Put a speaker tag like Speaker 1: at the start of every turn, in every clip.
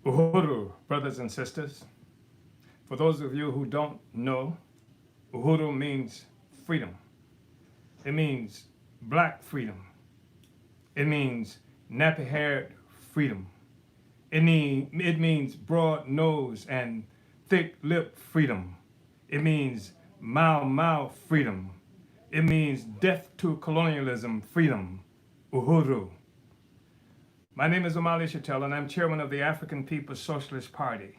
Speaker 1: Uhuru, brothers and sisters. For those of you who don't know, Uhuru means freedom. It means black freedom. It means nappy-haired freedom. It means broad nose and thick lip freedom. It means Mau freedom. It means death to colonialism freedom. Uhuru. My name is Omali Yeshitela, and I'm chairman of the African People's Socialist Party.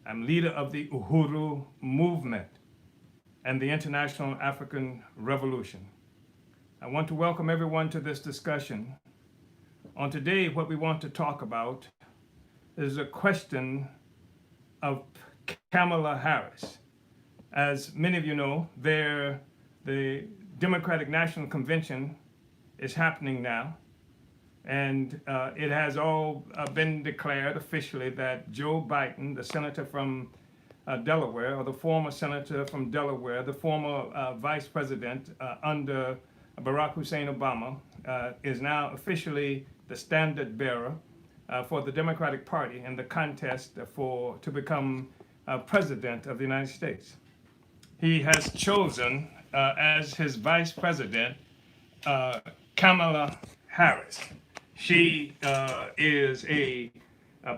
Speaker 1: I'm leader of the Uhuru movement and the International African Revolution. I want to welcome everyone to this discussion. On today, what we want to talk about is a question of Kamala Harris. As many of you know, the Democratic National Convention is happening now. And it has all been declared officially that Joe Biden, the senator from Delaware, or the former senator from Delaware, the former vice president under Barack Hussein Obama, is now officially the standard bearer for the Democratic Party in the contest to become president of the United States. He has chosen as his vice president Kamala Harris. She is a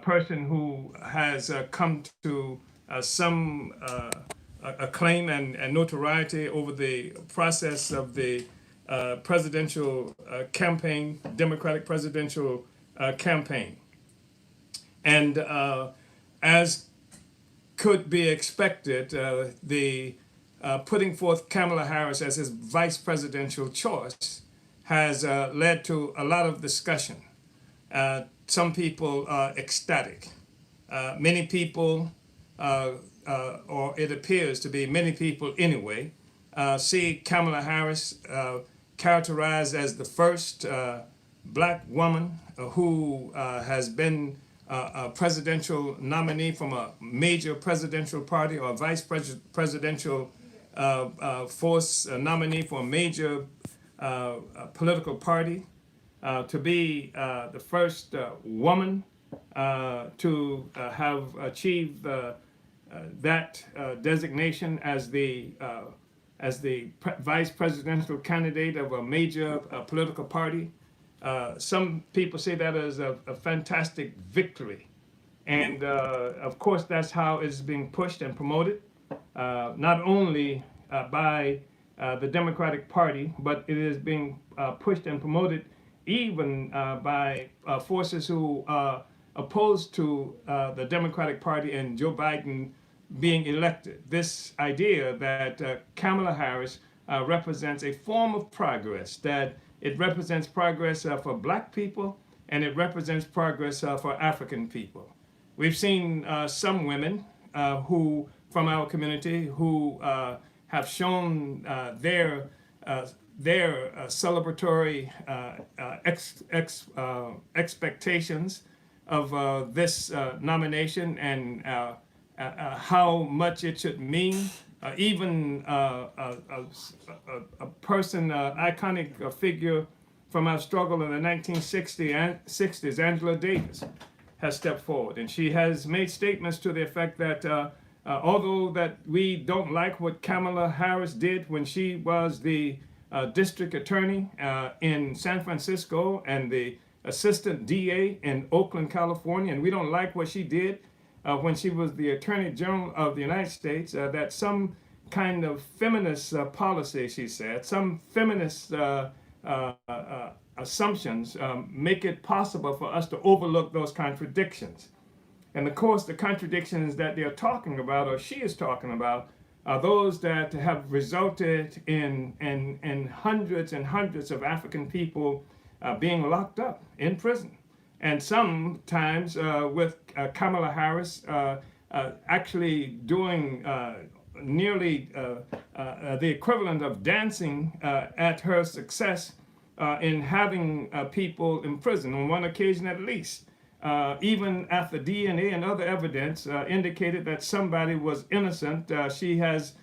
Speaker 1: person who has come to some acclaim and notoriety over the process of the presidential campaign, Democratic presidential campaign. And as could be expected, the putting forth Kamala Harris as his vice presidential choice has led to a lot of discussion. Some people are ecstatic. Many people, or it appears to be many people anyway, see Kamala Harris characterized as the first black woman who has been a presidential nominee from a major presidential party or a vice presidential force nominee for a major political party, to be the first woman to have achieved that designation as the vice presidential candidate of a major political party. Some people say that is a fantastic victory. And of course, that's how it's being pushed and promoted, not only by the Democratic Party, but it is being pushed and promoted even by forces who are opposed to the Democratic Party and Joe Biden being elected. This idea that Kamala Harris represents a form of progress, that it represents progress for black people and it represents progress for African people. We've seen some women who from our community who have shown their celebratory expectations of this nomination and how much it should mean. Even a person, iconic figure from our struggle in the 1960s, Angela Davis, has stepped forward, and she has made statements to the effect that although that we don't like what Kamala Harris did when she was the district attorney in San Francisco and the assistant DA in Oakland, California, and we don't like what she did when she was the Attorney General of the United States, that some kind of feminist policy, she said, some feminist assumptions make it possible for us to overlook those contradictions. And of course, the contradictions that they're talking about, or she is talking about, are those that have resulted in hundreds and hundreds of African people being locked up in prison. And sometimes with Kamala Harris actually doing nearly the equivalent of dancing at her success in having people in prison, on one occasion at least. Even after DNA and other evidence indicated that somebody was innocent, she has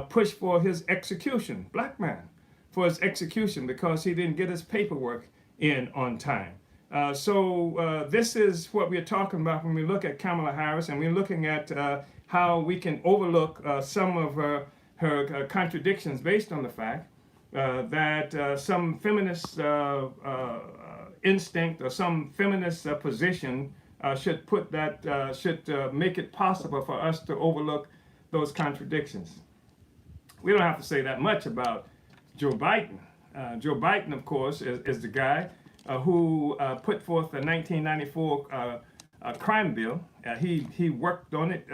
Speaker 1: pushed for his execution, black man, for his execution because he didn't get his paperwork in on time. This is what we're talking about when we look at Kamala Harris, and we're looking at how we can overlook some of her contradictions based on the fact that some feminist instinct or some feminist position should make it possible for us to overlook those contradictions. We don't have to say that much about Joe Biden. Joe Biden, of course, is the guy who put forth the 1994 crime bill. He worked on it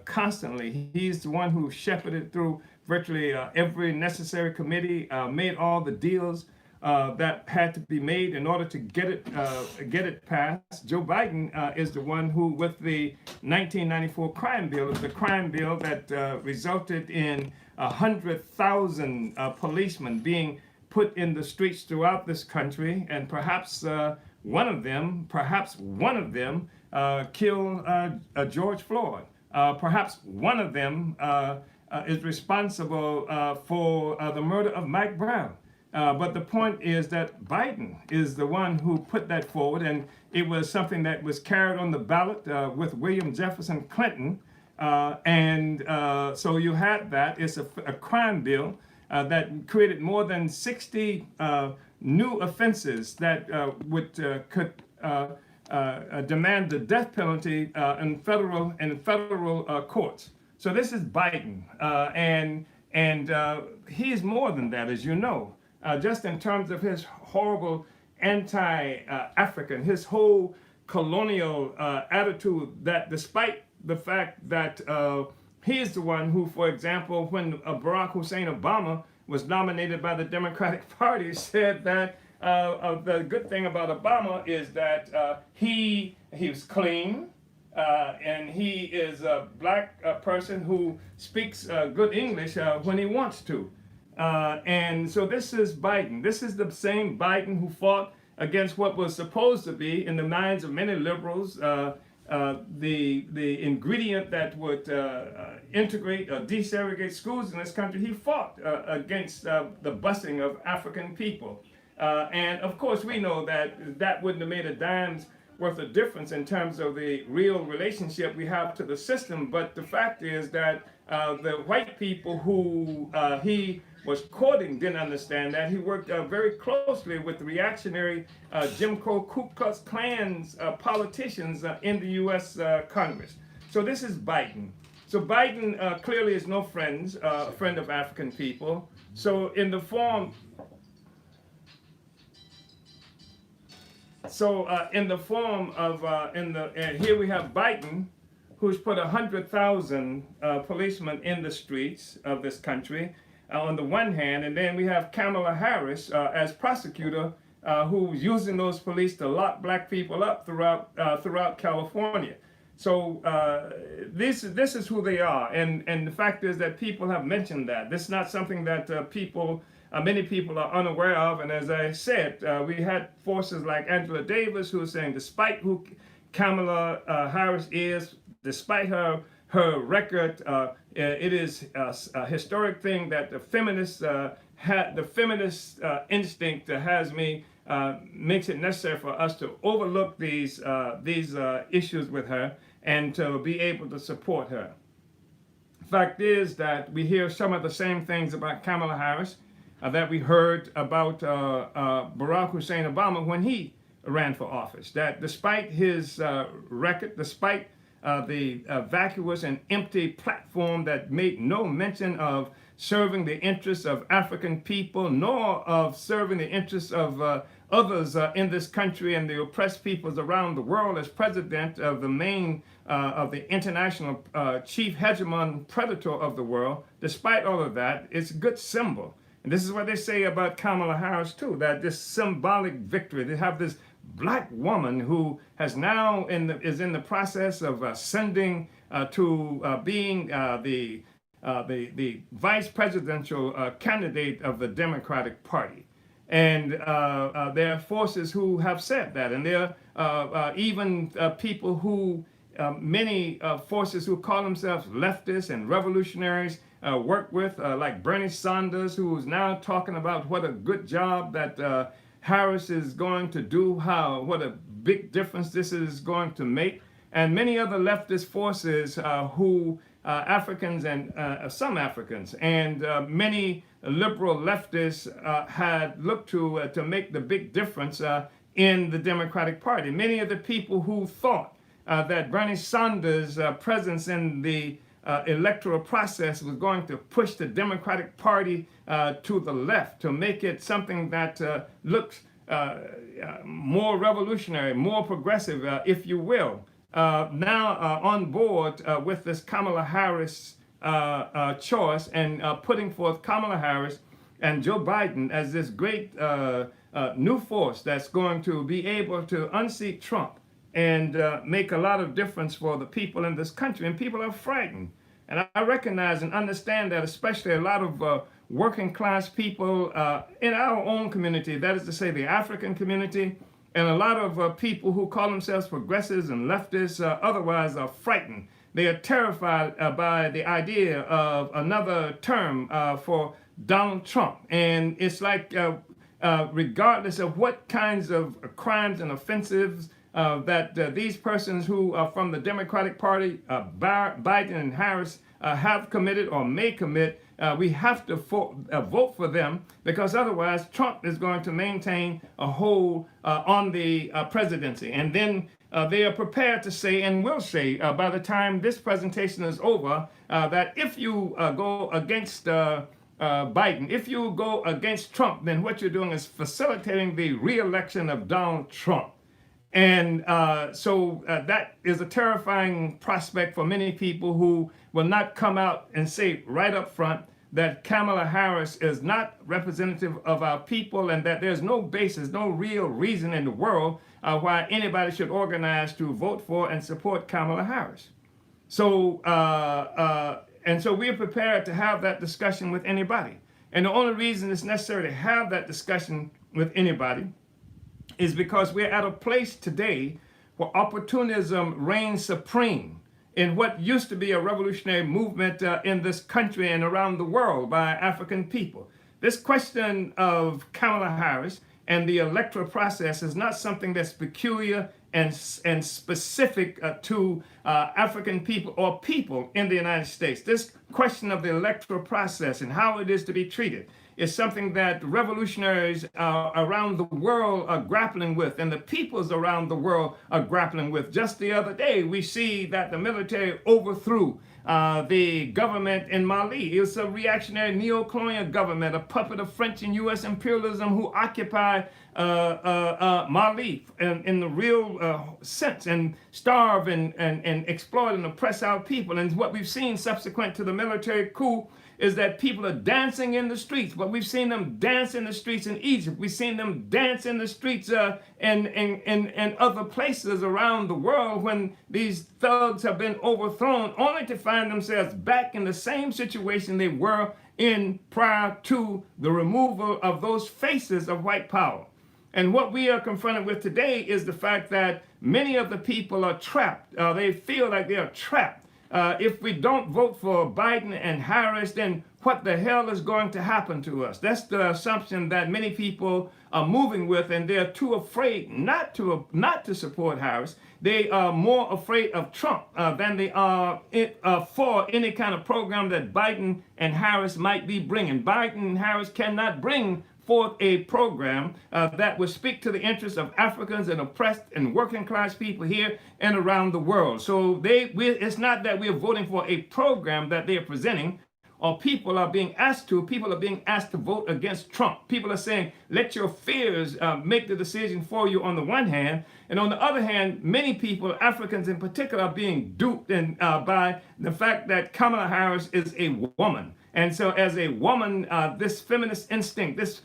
Speaker 1: constantly. He's the one who shepherded through virtually every necessary committee, made all the deals that had to be made in order to get it passed. Joe Biden is the one who, with the 1994 crime bill, the crime bill that resulted in 100,000 policemen being put in the streets throughout this country, and perhaps one of them killed George Floyd. Perhaps one of them is responsible for the murder of Mike Brown. But the point is that Biden is the one who put that forward, and it was something that was carried on the ballot with William Jefferson Clinton. So you had that. It's a crime bill that created more than 60 new offenses that could demand the death penalty in federal courts. So this is Biden, and he's more than that, as you know. Just in terms of his horrible anti-African, his whole colonial attitude, that despite the fact that he is the one who, for example, when Barack Hussein Obama was nominated by the Democratic Party, said that the good thing about Obama is that he was clean, and he is a black person who speaks good English when he wants to. And so this is Biden. This is the same Biden who fought against what was supposed to be, in the minds of many liberals, the ingredient that would integrate or desegregate schools in this country. He fought against the busing of African people. And of course, we know that wouldn't have made a dime's worth of difference in terms of the real relationship we have to the system. But the fact is that the white people who he was courting didn't understand that. He worked very closely with the reactionary Jim Crow Ku Klux Klan's politicians in the U.S. Congress. So this is Biden. So Biden clearly is no friend of African people. So in the form of here we have Biden, who's put 100,000 policemen in the streets of this country on the one hand, and then we have Kamala Harris as prosecutor, who's using those police to lock black people up throughout California. So this is who they are, and the fact is that people have mentioned that. This is not something that many people are unaware of, and as I said, we had forces like Angela Davis who was saying, despite who Kamala Harris is, despite her record, it is a historic thing that the feminist instinct has me makes it necessary for us to overlook these issues with her and to be able to support her. Fact is that we hear some of the same things about Kamala Harris that we heard about Barack Hussein Obama when he ran for office. That despite his record, despite the vacuous and empty platform that made no mention of serving the interests of African people, nor of serving the interests of others in this country and the oppressed peoples around the world, as president of the international chief hegemon predator of the world. Despite all of that, it's a good symbol. And this is what they say about Kamala Harris too, that this symbolic victory, they have this black woman who has now is in the process of ascending to being the vice presidential candidate of the Democratic Party. And there are forces who have said that, and there are even people who, many forces who call themselves leftists and revolutionaries work with, like Bernie Sanders, who is now talking about what a good job that Harris is going to do, what a big difference this is going to make. And many other leftist forces who Africans and some Africans and many liberal leftists had looked to make the big difference in the Democratic Party. Many of the people who thought that Bernie Sanders' presence in the electoral process was going to push the Democratic Party to the left, to make it something that looks more revolutionary, more progressive, if you will. Now on board with this Kamala Harris choice and putting forth Kamala Harris and Joe Biden as this great new force that's going to be able to unseat Trump and make a lot of difference for the people in this country. And people are frightened. And I recognize and understand that, especially a lot of working class people in our own community, that is to say the African community, and a lot of people who call themselves progressives and leftists otherwise are frightened. They are terrified by the idea of another term for Donald Trump. And it's like, regardless of what kinds of crimes and offenses that these persons who are from the Democratic Party, Biden and Harris, have committed or may commit, we have to vote for them, because otherwise Trump is going to maintain a hold on the presidency. And then they are prepared to say, and will say by the time this presentation is over, that if you go against Biden, if you go against Trump, then what you're doing is facilitating the re-election of Donald Trump. And so that is a terrifying prospect for many people who will not come out and say right up front that Kamala Harris is not representative of our people, and that there's no basis, no real reason in the world why anybody should organize to vote for and support Kamala Harris. So, and so we're prepared to have that discussion with anybody. And the only reason it's necessary to have that discussion with anybody is because we're at a place today where opportunism reigns supreme in what used to be a revolutionary movement in this country and around the world by African people. This question of Kamala Harris and the electoral process is not something that's peculiar and specific to African people or people in the United States. This question of the electoral process and how it is to be treated is something that revolutionaries around the world are grappling with, and the peoples around the world are grappling with. Just the other day, we see that the military overthrew the government in Mali. It was a reactionary neo-colonial government, a puppet of French and U.S. imperialism, who occupied Mali in the real sense, and starve and exploit and oppress our people. And what we've seen subsequent to the military coup is that people are dancing in the streets. But we've seen them dance in the streets in Egypt. We've seen them dance in the streets in other places around the world when these thugs have been overthrown, only to find themselves back in the same situation they were in prior to the removal of those faces of white power. And what we are confronted with today is the fact that many of the people are trapped. They feel like they are trapped. If we don't vote for Biden and Harris, then what the hell is going to happen to us? That's the assumption that many people are moving with, and they're too afraid not to support Harris. They are more afraid of Trump than they are for any kind of program that Biden and Harris might be bringing. Biden and Harris cannot bring forth a program that would speak to the interests of Africans and oppressed and working class people here and around the world. So it's not that we're voting for a program that they are presenting, or people are being asked to vote against Trump. People are saying, let your fears make the decision for you on the one hand, and on the other hand, many people, Africans in particular, are being duped by the fact that Kamala Harris is a woman. And so as a woman, this feminist instinct, this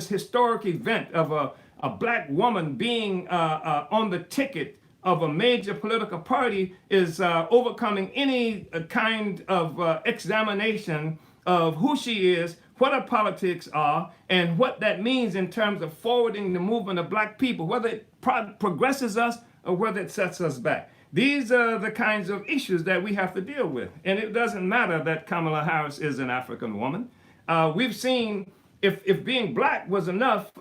Speaker 1: historic event of a black woman being on the ticket of a major political party is overcoming any kind of examination of who she is, what her politics are, and what that means in terms of forwarding the movement of black people, whether it progresses us or whether it sets us back. These are the kinds of issues that we have to deal with. And it doesn't matter that Kamala Harris is an African woman. We've seen if being black was enough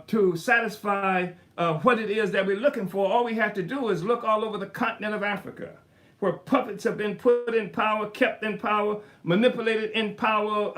Speaker 1: to satisfy what it is that we're looking for, all we have to do is look all over the continent of Africa, where puppets have been put in power, kept in power, manipulated in power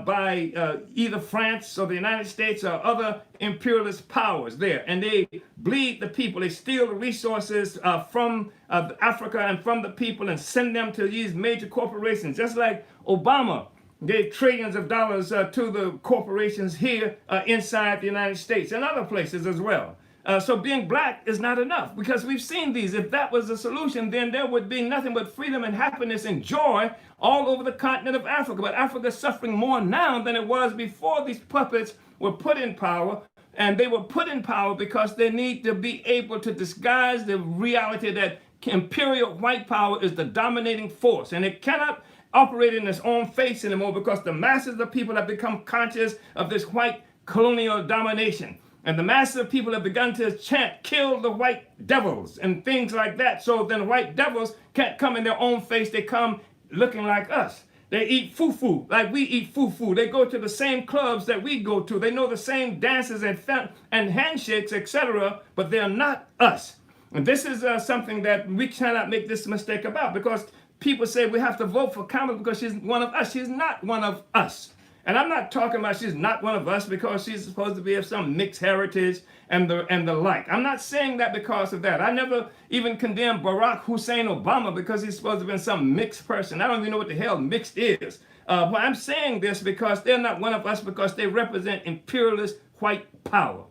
Speaker 1: by either France or the United States or other imperialist powers there. And they bleed the people. They steal the resources from Africa and from the people and send them to these major corporations, just like Obama gave trillions of dollars to the corporations here inside the United States and other places as well. So being black is not enough, because we've seen these. If that was the solution, then there would be nothing but freedom and happiness and joy all over the continent of Africa. But Africa is suffering more now than it was before these puppets were put in power. And they were put in power because they need to be able to disguise the reality that imperial white power is the dominating force. And it cannot operate in its own face anymore, because the masses of people have become conscious of this white colonial domination. And the masses of people have begun to chant, "Kill the white devils," and things like that. So then white devils can't come in their own face. They come looking like us. They eat fufu like we eat fufu. They go to the same clubs that we go to. They know the same dances and handshakes, etc., but they're not us. And this is something that we cannot make this mistake about, because people say we have to vote for Kamala because she's one of us. She's not one of us. And I'm not talking about she's not one of us because she's supposed to be of some mixed heritage and the like. I'm not saying that because of that. I never even condemned Barack Hussein Obama because he's supposed to have been some mixed person. I don't even know what the hell mixed is. But I'm saying this because they're not one of us, because they represent imperialist white power.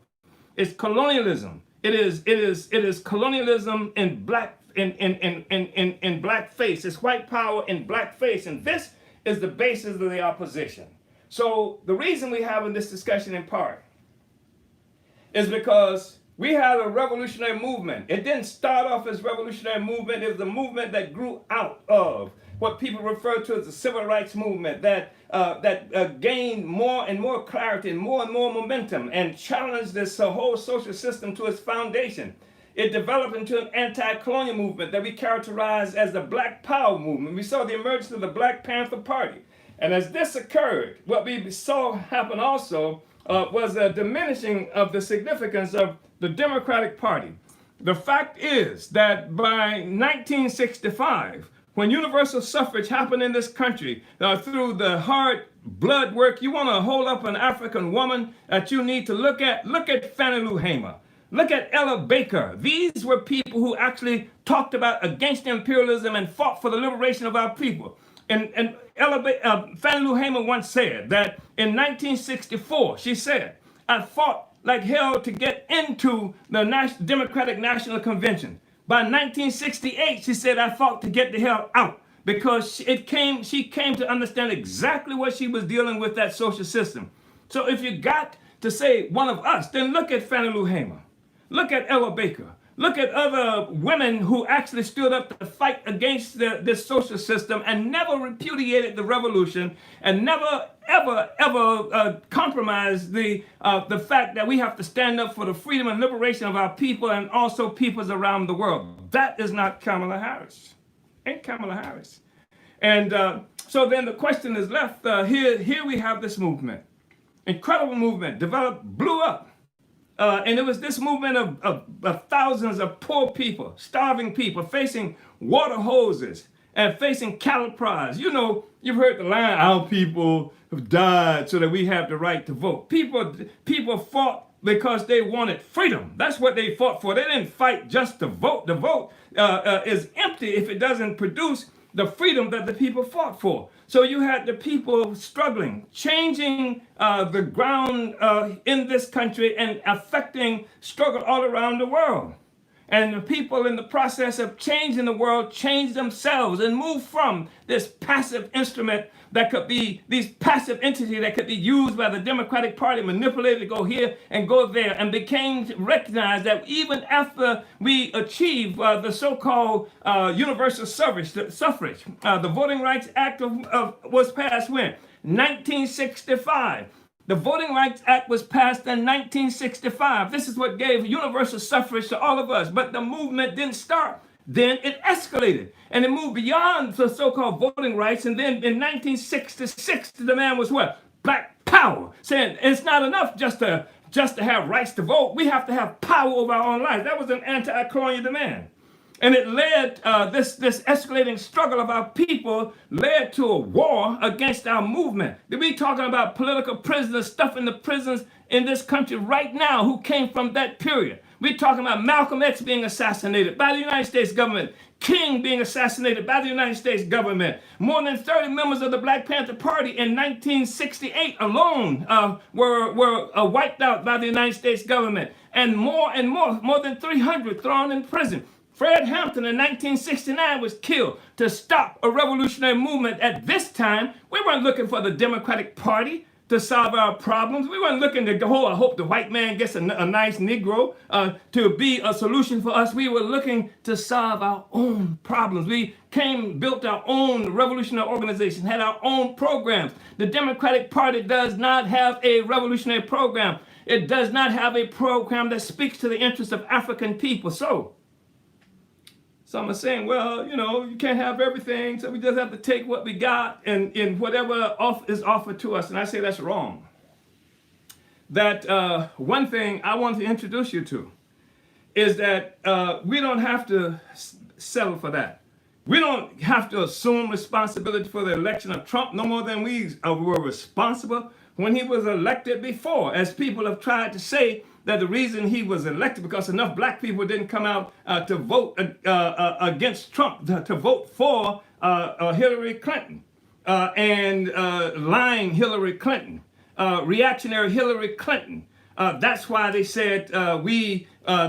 Speaker 1: It's colonialism. It is colonialism in black in blackface. It's white power in blackface, and this is the basis of the opposition. So the reason we're having this discussion in part is because we had a revolutionary movement. It didn't start off as revolutionary movement. It was a movement that grew out of what people refer to as the civil rights movement, that gained more and more clarity and more momentum and challenged this whole social system to its foundation. It developed into an anti-colonial movement that we characterize as the Black Power movement. We saw the emergence of the Black Panther Party. And as this occurred, what we saw happen also was a diminishing of the significance of the Democratic Party. The fact is that by 1965, when universal suffrage happened in this country through the hard blood work, you want to hold up an African woman that you need to look at Fannie Lou Hamer. Look at Ella Baker. These were people who actually talked about against imperialism and fought for the liberation of our people. And Fannie Lou Hamer once said that in 1964, she said, "I fought like hell to get into the Democratic National Convention. By 1968, she said, I fought to get the hell out, because she came to understand exactly what she was dealing with, that social system." So if you got to say one of us, then look at Fannie Lou Hamer. Look at Ella Baker. Look at other women who actually stood up to fight against this social system and never repudiated the revolution and never, ever compromised the fact that we have to stand up for the freedom and liberation of our people and also peoples around the world. That is not Kamala Harris. Ain't Kamala Harris. And so then the question is left, here we have this movement. Incredible movement, developed, blew up. And it was this movement of thousands of poor people, starving people, facing water hoses and facing cattle prods. You know, you've heard the line, "Our people have died so that we have the right to vote." People fought because they wanted freedom. That's what they fought for. They didn't fight just to vote. The vote is empty if it doesn't produce the freedom that the people fought for. So you had the people struggling, changing the ground in this country and affecting struggle all around the world. And the people in the process of changing the world changed themselves and moved from this passive instrument that could be, these passive entities that could be used by the Democratic Party, manipulated to go here and go there, and became recognized that even after we achieved the so-called universal suffrage, the Voting Rights Act was passed when? 1965. The Voting Rights Act was passed in 1965. This is what gave universal suffrage to all of us. But the movement didn't start. Then it escalated. And it moved beyond the so-called voting rights. And then in 1966, the demand was what? Black power. power, saying it's not enough just to have rights to vote. We have to have power over our own lives. That was an anti-colonial demand. And it led, this escalating struggle of our people led to a war against our movement. We're talking about political prisoners, stuff in the prisons in this country right now who came from that period. We're talking about Malcolm X being assassinated by the United States government, King being assassinated by the United States government. More than 30 members of the Black Panther Party in 1968 alone were wiped out by the United States government. And more than 300 thrown in prison. Fred Hampton in 1969 was killed to stop a revolutionary movement. At this time, we weren't looking for the Democratic Party to solve our problems. We weren't looking to go, I hope the white man gets a nice Negro to be a solution for us. We were looking to solve our own problems. We built our own revolutionary organization, had our own programs. The Democratic Party does not have a revolutionary program. It does not have a program that speaks to the interests of African people. So some are saying, well, you can't have everything, so we just have to take what we got and in whatever is offered to us. And I say that's wrong. That one thing I want to introduce you to is that we don't have to settle for that. We don't have to assume responsibility for the election of Trump no more than we were responsible when he was elected before, as people have tried to say that the reason he was elected because enough black people didn't come out to vote against Trump, to vote for Hillary Clinton and lying Hillary Clinton, reactionary Hillary Clinton. That's why they said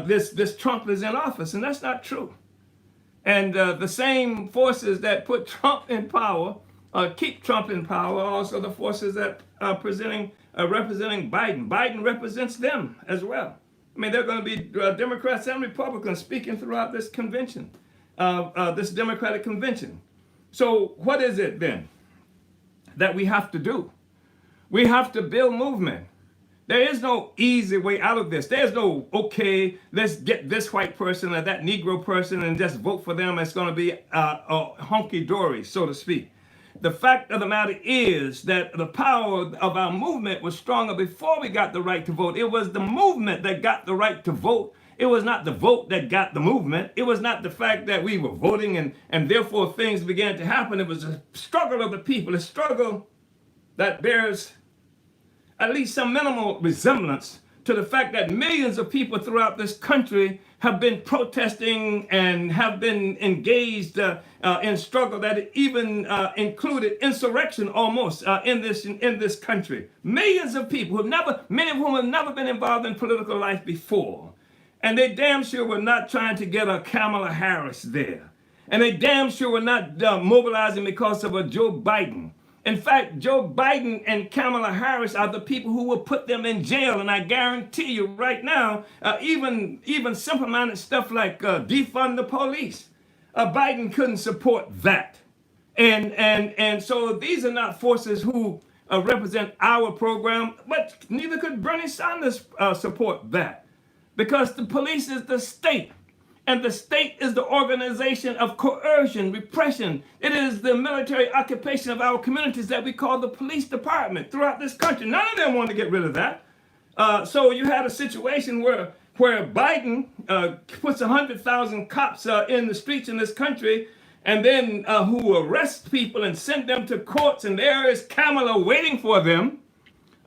Speaker 1: this Trump is in office, and that's not true. And the same forces that put Trump in power, keep Trump in power, are also the forces that are representing Biden. Biden represents them as well. I mean, there are going to be Democrats and Republicans speaking throughout this convention, this Democratic convention. So what is it then that we have to do? We have to build movement. There is no easy way out of this. There's no, okay, let's get this white person or that Negro person and just vote for them. It's going to be a hunky-dory, so to speak. The fact of the matter is that the power of our movement was stronger before we got the right to vote. It was the movement that got the right to vote. It was not the vote that got the movement. It was not the fact that we were voting and therefore things began to happen. It was a struggle of the people, a struggle that bears at least some minimal resemblance to the fact that millions of people throughout this country have been protesting and have been engaged in struggle that even included insurrection almost in this country. Millions of people many of whom have never been involved in political life before. And they damn sure were not trying to get a Kamala Harris there. And they damn sure were not mobilizing because of a Joe Biden. In fact, Joe Biden and Kamala Harris are the people who will put them in jail. And I guarantee you right now, even simple-minded stuff like defund the police, Biden couldn't support that. And so these are not forces who represent our program, but neither could Bernie Sanders support that. Because the police is the state. And the state is the organization of coercion, repression. It is the military occupation of our communities that we call the police department throughout this country. None of them want to get rid of that. So you had a situation where Biden puts 100,000 cops in the streets in this country, and then who arrest people and send them to courts, and there is Kamala waiting for them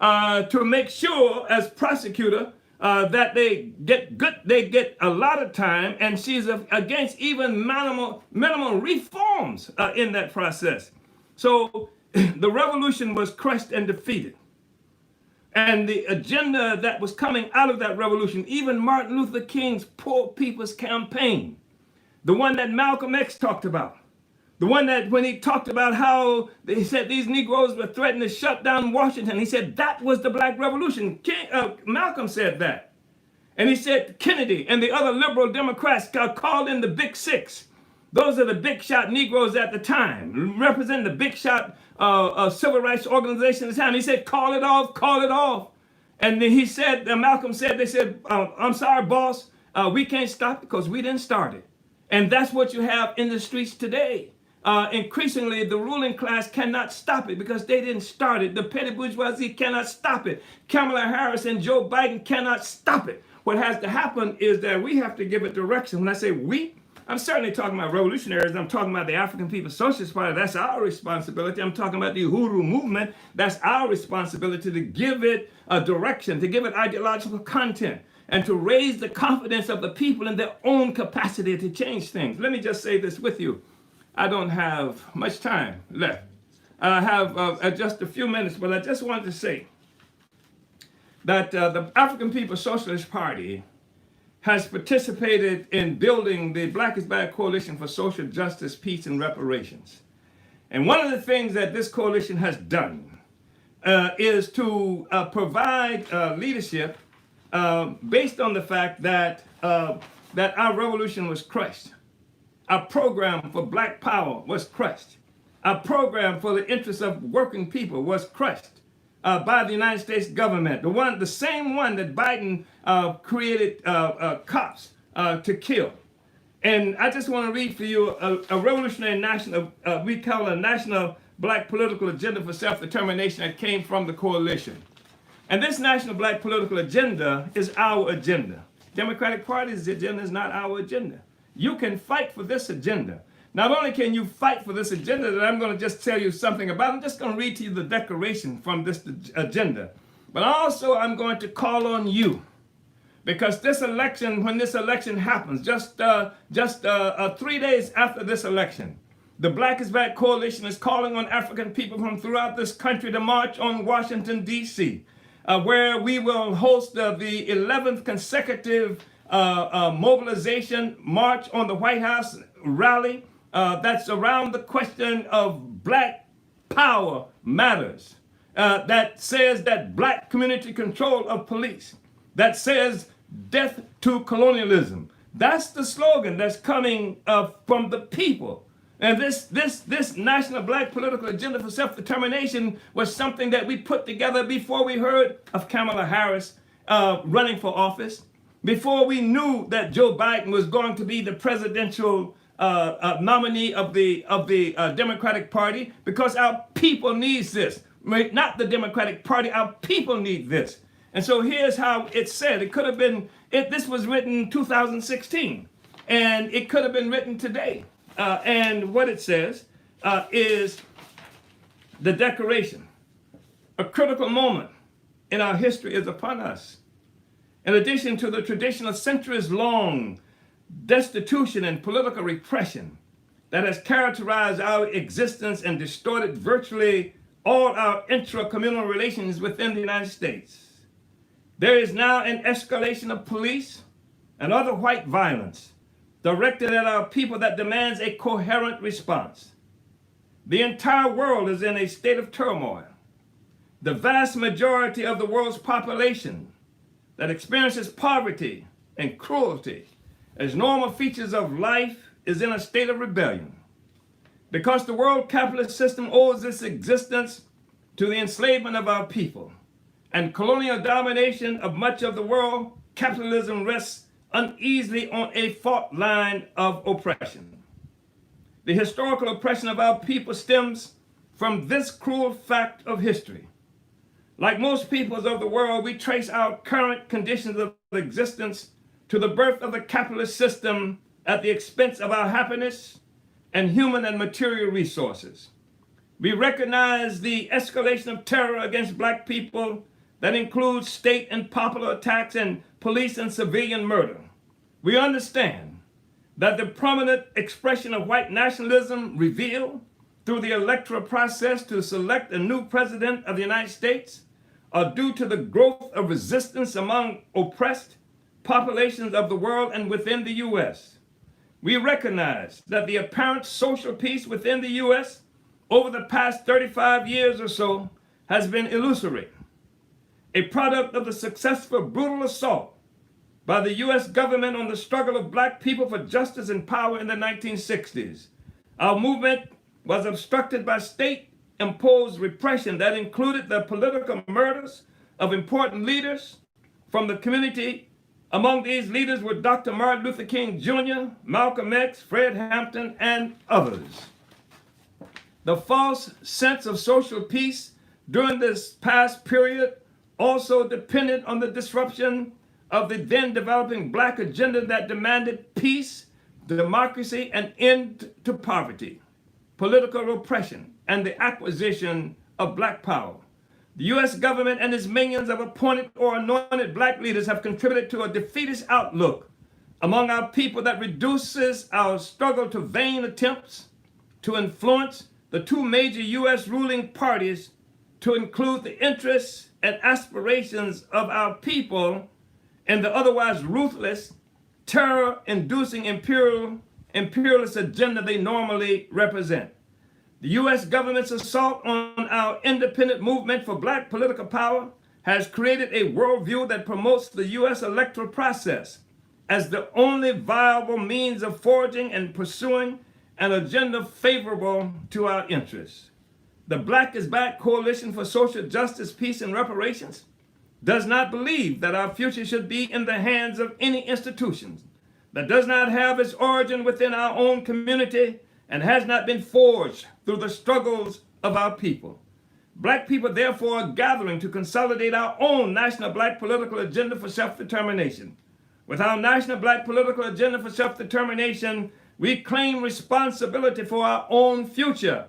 Speaker 1: to make sure, as prosecutor, that they get a lot of time, and she's against even minimal reforms in that process. So the revolution was crushed and defeated. And the agenda that was coming out of that revolution, even Martin Luther King's Poor People's Campaign, the one that Malcolm X talked about, the one that when he talked about how they said these Negroes were threatening to shut down Washington, he said that was the Black Revolution. Malcolm said that. And he said Kennedy and the other liberal Democrats called in the Big Six. Those are the big shot Negroes at the time, representing the big shot civil rights organization at the time. He said, call it off, call it off. And then he said, Malcolm said, they said, I'm sorry, boss, we can't stop it because we didn't start it. And that's what you have in the streets today. increasingly the ruling class cannot stop it because they didn't start it. The petty bourgeoisie cannot stop it. Kamala Harris and Joe Biden cannot stop it. What has to happen is that we have to give it direction. When I say we, I'm certainly talking about revolutionaries. I'm talking about the African People's Socialist Party. That's our responsibility. I'm talking about the Uhuru movement. That's our responsibility to give it a direction, to give it ideological content, and to raise the confidence of the people in their own capacity to change things. Let me just say this with you. I don't have much time left. I have just a few minutes, but I just wanted to say that the African People's Socialist Party has participated in building the Black is Bad Coalition for Social Justice, Peace, and Reparations. And one of the things that this coalition has done is to provide leadership based on the fact that our revolution was crushed. Our program for Black power was crushed. Our program for the interests of working people was crushed by the United States government, the same one that Biden created cops to kill. And I just want to read for you a revolutionary national, we call it a national Black political agenda for self-determination that came from the coalition. And this national Black political agenda is our agenda. Democratic Party's agenda is not our agenda. You can fight for this agenda. Not only can you fight for this agenda that I'm going to just tell you something about, I'm just going to read to you the declaration from this agenda. But also I'm going to call on you, because this election, when this election happens, just 3 days after this election, the Black is Bad Coalition is calling on African people from throughout this country to march on Washington, D.C., where we will host the 11th consecutive mobilization march on the White House rally that's around the question of Black power matters, that says that Black community control of police, that says death to colonialism. That's the slogan that's coming from the people. And this national Black political agenda for self-determination was something that we put together before we heard of Kamala Harris running for office, before we knew that Joe Biden was going to be the presidential nominee of the Democratic Party, because our people needs this. Not the Democratic Party, our people need this. And so here's how it's said. It could have been, this was written in 2016, and it could have been written today. And what it says is the declaration. A critical moment in our history is upon us. In addition to the traditional centuries-long destitution and political repression that has characterized our existence and distorted virtually all our intra-communal relations within the United States, there is now an escalation of police and other white violence directed at our people that demands a coherent response. The entire world is in a state of turmoil. The vast majority of the world's population that experiences poverty and cruelty as normal features of life is in a state of rebellion. Because the world capitalist system owes its existence to the enslavement of our people and colonial domination of much of the world, capitalism rests uneasily on a fault line of oppression. The historical oppression of our people stems from this cruel fact of history. Like most peoples of the world, we trace our current conditions of existence to the birth of the capitalist system at the expense of our happiness and human and material resources. We recognize the escalation of terror against Black people that includes state and popular attacks and police and civilian murder. We understand that the prominent expression of white nationalism revealed through the electoral process to select a new president of the United States are due to the growth of resistance among oppressed populations of the world and within the U.S. We recognize that the apparent social peace within the U.S. over the past 35 years or so has been illusory, a product of the successful brutal assault by the U.S. government on the struggle of Black people for justice and power in the 1960s. Our movement was obstructed by state-imposed repression that included the political murders of important leaders from the community. Among these leaders were Dr. Martin Luther King Jr., Malcolm X, Fred Hampton, and others. The false sense of social peace during this past period also depended on the disruption of the then developing black agenda that demanded peace, democracy, and end to poverty, political oppression, and the acquisition of black power. The U.S. government and its minions of appointed or anointed black leaders have contributed to a defeatist outlook among our people that reduces our struggle to vain attempts to influence the two major U.S. ruling parties to include the interests and aspirations of our people in the otherwise ruthless, terror-inducing imperialist agenda they normally represent. The U.S. government's assault on our independent movement for black political power has created a worldview that promotes the U.S. electoral process as the only viable means of forging and pursuing an agenda favorable to our interests. The Black is Back Coalition for Social Justice, Peace, and Reparations does not believe that our future should be in the hands of any institutions that does not have its origin within our own community and has not been forged through the struggles of our people. Black people, therefore, are gathering to consolidate our own national black political agenda for self-determination. With our national black political agenda for self-determination, we claim responsibility for our own future,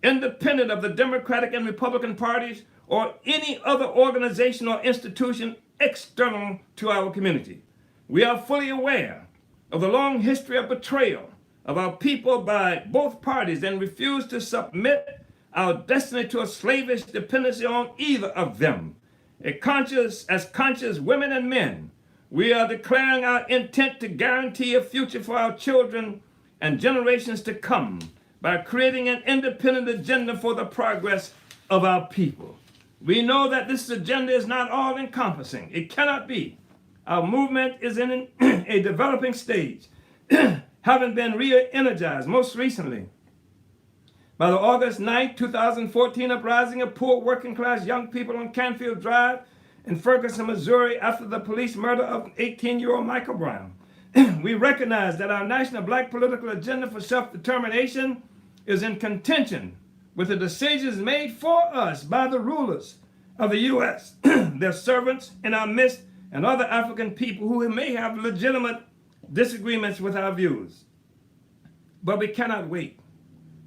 Speaker 1: independent of the Democratic and Republican parties or any other organization or institution external to our community. We are fully aware of the long history of betrayal of our people by both parties and refuse to submit our destiny to a slavish dependency on either of them. As conscious women and men, we are declaring our intent to guarantee a future for our children and generations to come by creating an independent agenda for the progress of our people. We know that this agenda is not all-encompassing. It cannot be. Our movement is in a developing stage, having been re-energized most recently by the August 9, 2014 uprising of poor working-class young people on Canfield Drive in Ferguson, Missouri, after the police murder of 18-year-old Michael Brown. We recognize that our national black political agenda for self-determination is in contention with the decisions made for us by the rulers of the U.S., their servants in our midst, and other African people who may have legitimate disagreements with our views. But we cannot wait.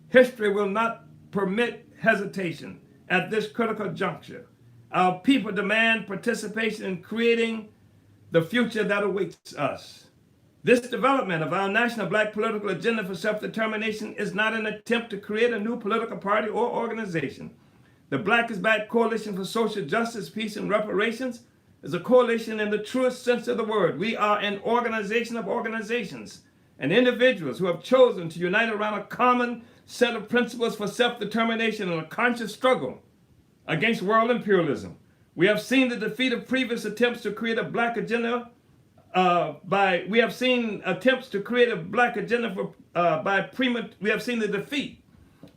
Speaker 1: History will not permit hesitation at this critical juncture. Our people demand participation in creating the future that awaits us. This development of our national black political agenda for self-determination is not an attempt to create a new political party or organization. The Black is Back Coalition for Social Justice, Peace, and Reparations is a coalition in the truest sense of the word. We are an organization of organizations and individuals who have chosen to unite around a common set of principles for self-determination and a conscious struggle against world imperialism. We have seen the defeat of previous attempts to create a black agenda we have seen the defeat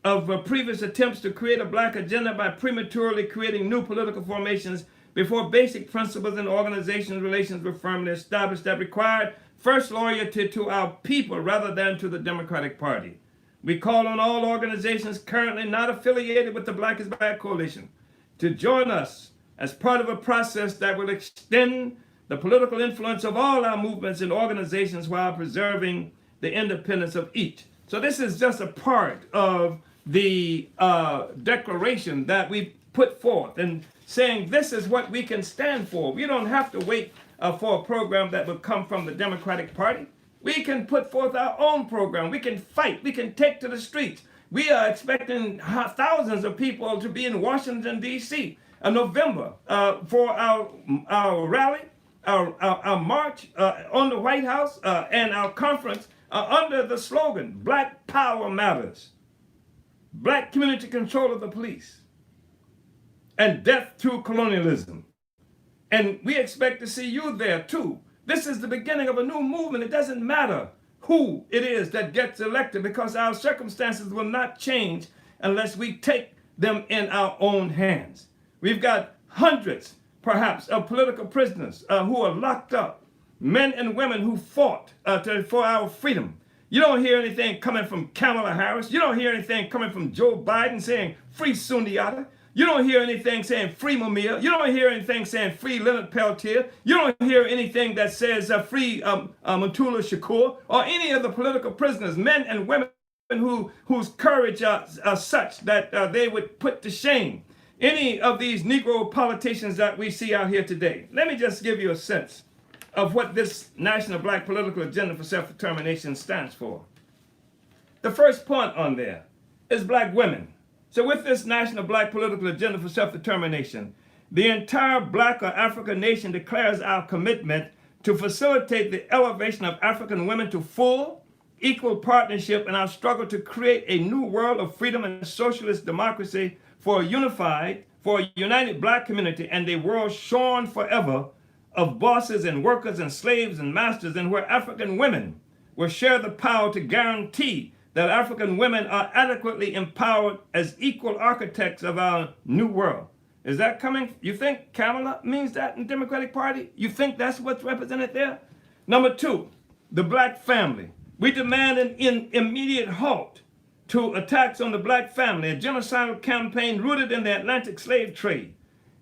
Speaker 1: of previous attempts to create a black agenda by prematurely creating new political formations before basic principles and organizational relations were firmly established that required first loyalty to our people rather than to the Democratic Party. We call on all organizations currently not affiliated with the Black is Back Coalition to join us as part of a process that will extend the political influence of all our movements and organizations while preserving the independence of each. So this is just a part of the declaration that we put forth and saying this is what we can stand for. We don't have to wait for a program that will come from the Democratic Party. We can put forth our own program. We can fight. We can take to the streets. We are expecting thousands of people to be in Washington, D.C. in November for our rally, our march on the White House and our conference under the slogan, Black Power Matters, Black community control of the police, and death through colonialism. And we expect to see you there too. This is the beginning of a new movement. It doesn't matter who it is that gets elected because our circumstances will not change unless we take them in our own hands. We've got hundreds, perhaps, of political prisoners who are locked up, men and women who fought for our freedom. You don't hear anything coming from Kamala Harris. You don't hear anything coming from Joe Biden saying free Sundiata. You don't hear anything saying free Mumia. You don't hear anything saying free Leonard Peltier. You don't hear anything that says free Mutula Shakur or any of the political prisoners, men and women whose courage are such that they would put to shame any of these Negro politicians that we see out here today. Let me just give you a sense of what this National Black Political Agenda for Self-Determination stands for. The first point on there is black women. So with this National Black Political Agenda for Self-Determination, the entire black or African nation declares our commitment to facilitate the elevation of African women to full, equal partnership in our struggle to create a new world of freedom and socialist democracy for a united black community and a world shorn forever of bosses and workers and slaves and masters, and where African women will share the power to guarantee that African women are adequately empowered as equal architects of our new world. Is that coming? You think Kamala means that in the Democratic Party? You think that's what's represented there? Number two, the black family. We demand an immediate halt to attacks on the black family, a genocidal campaign rooted in the Atlantic slave trade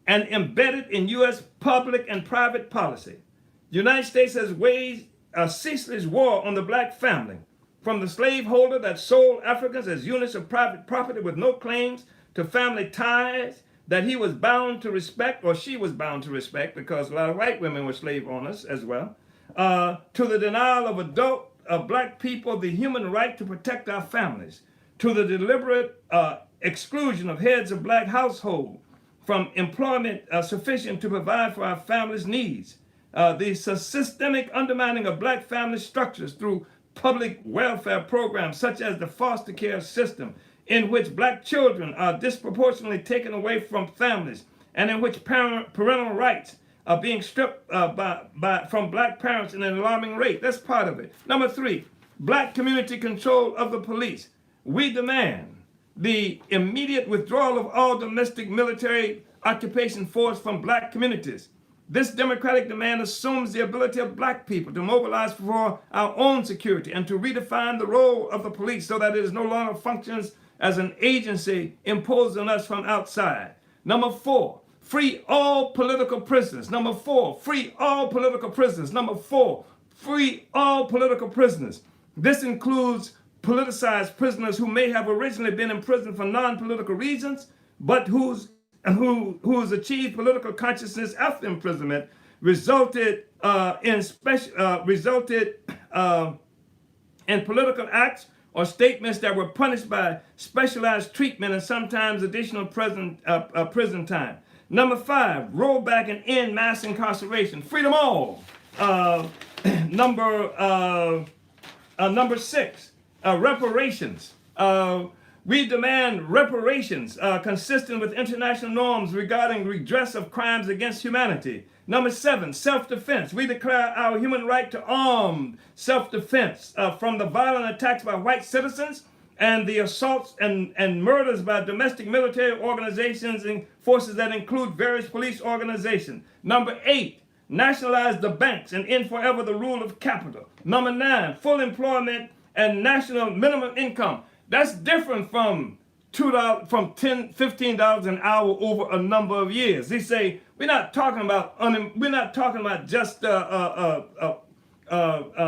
Speaker 1: and embedded in U.S. public and private policy. The United States has waged a ceaseless war on the black family, from the slaveholder that sold Africans as units of private property with no claims to family ties that he was bound to respect, or she was bound to respect, because a lot of white women were slave owners as well, to the denial of adult black people the human right to protect our families, to the deliberate exclusion of heads of black households from employment sufficient to provide for our families' needs, the systemic undermining of black family structures through public welfare programs such as the foster care system, in which black children are disproportionately taken away from families, and in which parental rights are being stripped from black parents at an alarming rate. That's part of it. Number three, black community control of the police. We demand the immediate withdrawal of all domestic military occupation force from black communities. This democratic demand assumes the ability of black people to mobilize for our own security and to redefine the role of the police so that it is no longer functions as an agency imposed on us from outside. Number four, free all political prisoners. Number four, free all political prisoners. Number four, free all political prisoners. This includes politicized prisoners who may have originally been in prison for non-political reasons, but whose achieved political consciousness after imprisonment resulted in political acts or statements that were punished by specialized treatment and sometimes additional prison time. Number five, roll back and end mass incarceration. Freedom all. Number six, reparations. We demand reparations consistent with international norms regarding redress of crimes against humanity. Number seven, self-defense. We declare our human right to armed self-defense from the violent attacks by white citizens and the assaults and murders by domestic military organizations and forces that include various police organizations. Number eight, nationalize the banks and end forever the rule of capital. Number nine, full employment and national minimum income. That's different from $10, $15 an hour over a number of years. They say we're not talking about just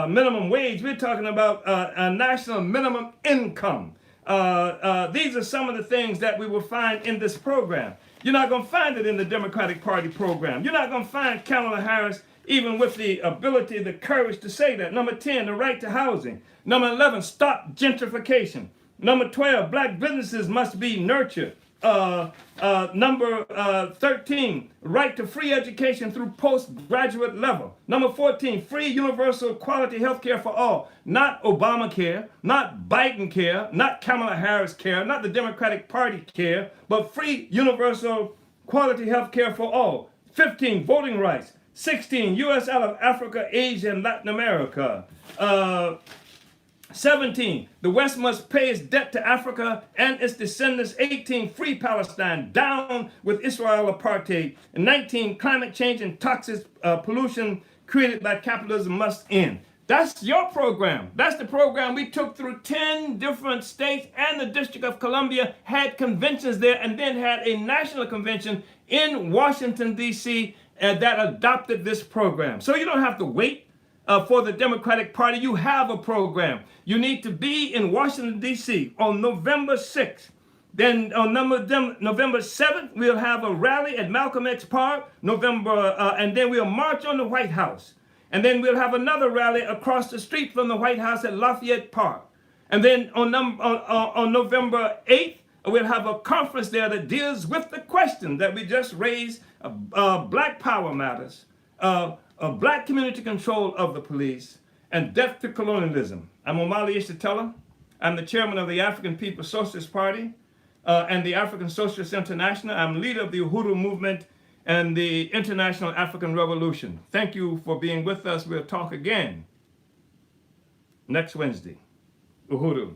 Speaker 1: minimum wage. We're talking about a national minimum income. These are some of the things that we will find in this program. You're not going to find it in the Democratic Party program. You're not going to find Kamala Harris even with the ability, the courage to say that. Number 10, the right to housing. Number 11, stop gentrification. Number 12, black businesses must be nurtured. Number 13, right to free education through postgraduate level. Number 14, free universal quality health care for all. Not Obamacare, not Biden care, not Kamala Harris care, not the Democratic Party care, but free universal quality health care for all. 15, voting rights. 16, U.S. out of Africa, Asia, and Latin America. 17, the West must pay its debt to Africa and its descendants. 18, free Palestine, down with Israel apartheid. And 19, climate change and toxic pollution created by capitalism must end. That's your program. That's the program we took through 10 different states, and the District of Columbia had conventions there, and then had a national convention in Washington, D.C. That adopted this program. So you don't have to wait for the Democratic Party. You have a program. You need to be in Washington, D.C. on November 6th. Then on November 7th, we'll have a rally at Malcolm X Park, and then we'll march on the White House. And then we'll have another rally across the street from the White House at Lafayette Park. And then on November 8th, we'll have a conference there that deals with the question that we just raised, Black Power Matters, Black community control of the police, and death to colonialism. I'm Omali Yeshitela. I'm the chairman of the African People's Socialist Party and the African Socialist International. I'm leader of the Uhuru movement and the International African Revolution. Thank you for being with us. We'll talk again next Wednesday. Uhuru.